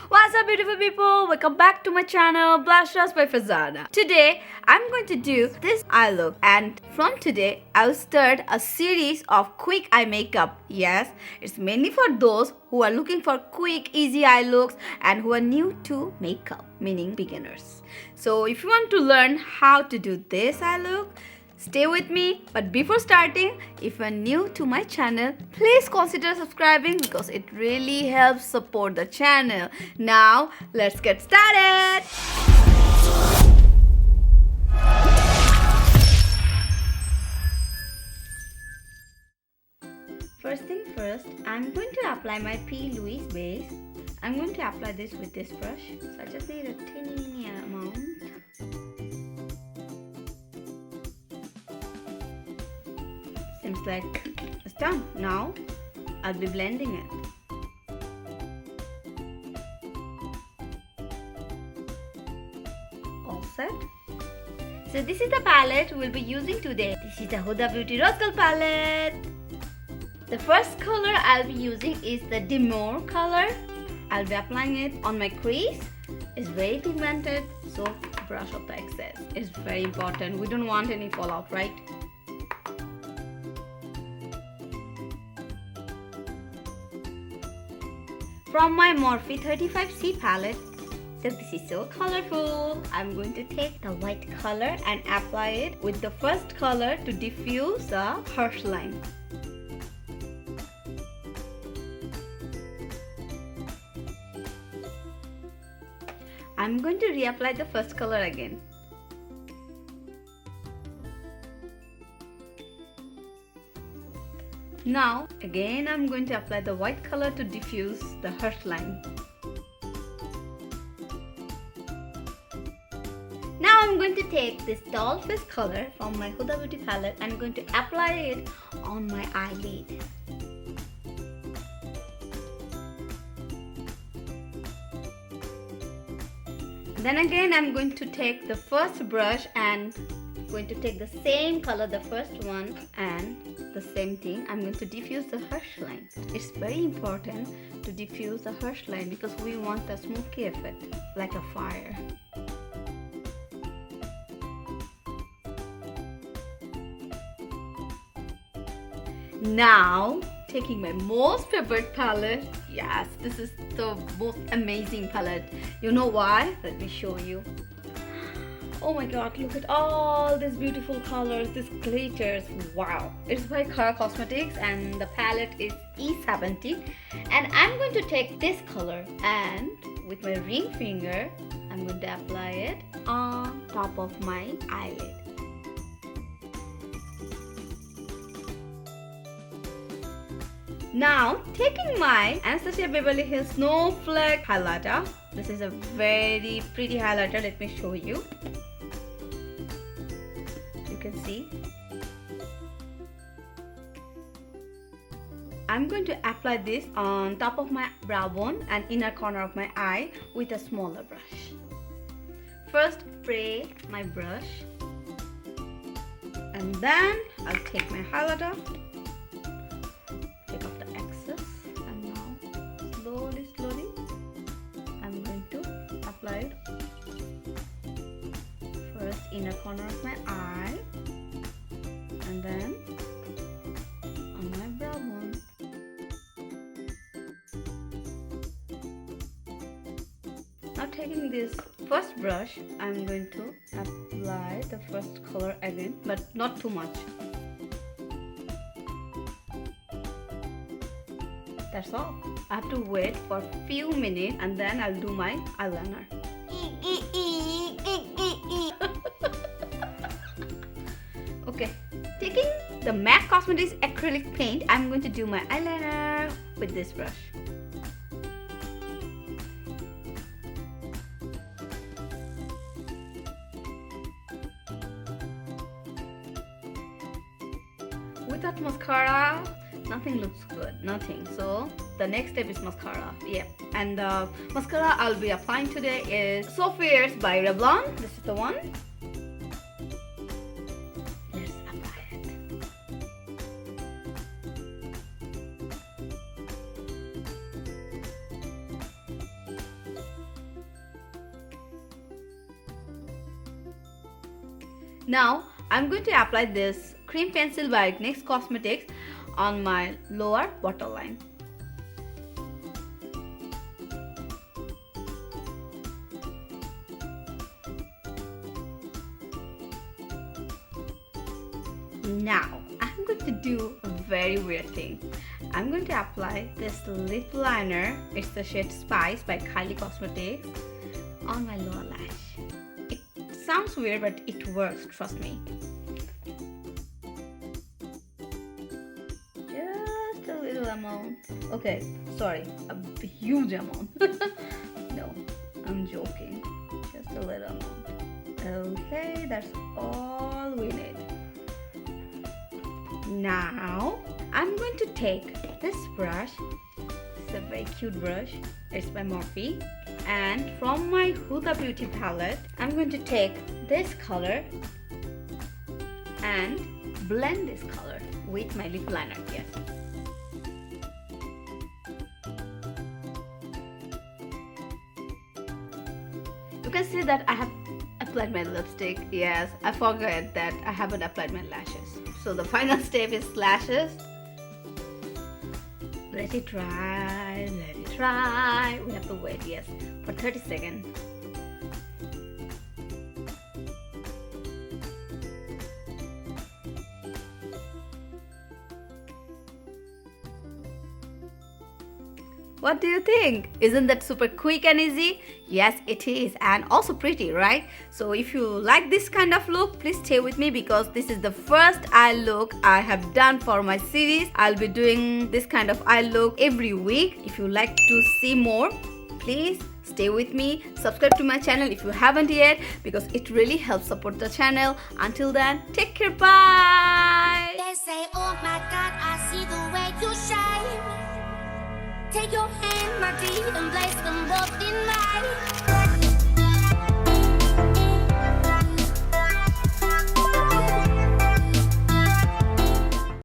What's up, beautiful people? Welcome back to my channel, Blushes by Fazana. Today, I'm going to do this eye look, and from today, I'll start a series of quick eye makeup. Yes, it's mainly for those who are looking for quick, easy eye looks and who are new to makeup, meaning beginners. So if you want to learn how to do this eye look, stay with me. But before starting, if you're new to my channel, please consider subscribing because it really helps support the channel. Now, let's get started. First thing first, I'm going to apply my Louise base. I'm going to apply this with this brush. So I just need a teeny amount. Seems like it's done. Now I'll be blending it. All set. So this is the palette we'll be using today. This is the Huda Beauty Rose Gold palette. The first color I'll be using is the Demure color. I'll be applying it on my crease. It's very pigmented, so brush off the excess. It's very important. We don't want any fallout, right? From my Morphe 35C palette. So this is so colorful. I'm going to take the white color and apply it with the first color to diffuse the harsh line. I'm going to reapply the first color again. Now, again I'm going to apply the white color to diffuse the harsh line. Now I'm going to take this dollface color from my Huda Beauty palette and I'm going to apply it on my eyelid. Then again I'm going to take the first brush and going to take the same color, the first one, and the same thing. I'm going to diffuse the harsh line. It's very important to diffuse the harsh line because we want a smoky effect, like a fire. Now, taking my most favorite palette. Yes, this is the most amazing palette. You know why? Let me show you. Oh my god, look at all these beautiful colors, these glitters. Wow. It's by Cosmetic and the palette is E70. And I'm going to take this color and with my ring finger, I'm going to apply it on top of my eyelid. Now, taking my Anastasia Beverly Hills Snowflake Highlighter. This is a very pretty highlighter. Let me show you. You can see. I'm going to apply this on top of my brow bone and inner corner of my eye with a smaller brush. First, spray my brush. And then I'll take my highlighter. Slowly, I'm going to apply it first inner corner of my eye and then on my brow bone. Now taking this first brush, I'm going to apply the first color again, but not too much. That's all. I have to wait for a few minutes and then I'll do my eyeliner. Okay, taking the MAC Cosmetics acrylic paint, I'm going to do my eyeliner with this brush. Without mascara, nothing looks good, nothing. So the next step is mascara. Yeah, and the mascara I'll be applying today is So Fierce by Revlon. This is the one. Let's apply it. Now I'm going to apply this cream pencil by NYX Cosmetics on my lower waterline. Now I'm going to do a very weird thing. I'm going to apply this lip liner. It's the shade Spice by Kylie Cosmetics on my lower lash. It sounds weird, but it works, trust me. Just a little amount. Okay, sorry, a huge amount. No, I'm joking. Just a little amount. Okay, that's all we need. Now I'm going to take this brush. It's a very cute brush. It's by Morphe, and from my Huda beauty palette I'm going to take this color and blend this color with my lip liner. Yes. You can see that I have applied my lipstick. Yes, I forgot that I haven't applied my lashes. So the final step is lashes. Let it dry, let it dry. We have to wait, yes, for 30 seconds. What do you think? Isn't that super quick and easy? Yes, it is, and also pretty, right? So if you like this kind of look, please stay with me because this is the first eye look I have done for my series. I'll be doing this kind of eye look every week. If you like to see more, please stay with me. Subscribe to my channel if you haven't yet because it really helps support the channel. Until then, take care, bye! They say, oh my God, I see the way you shine. Take your hand, my dear, and place them both in mine.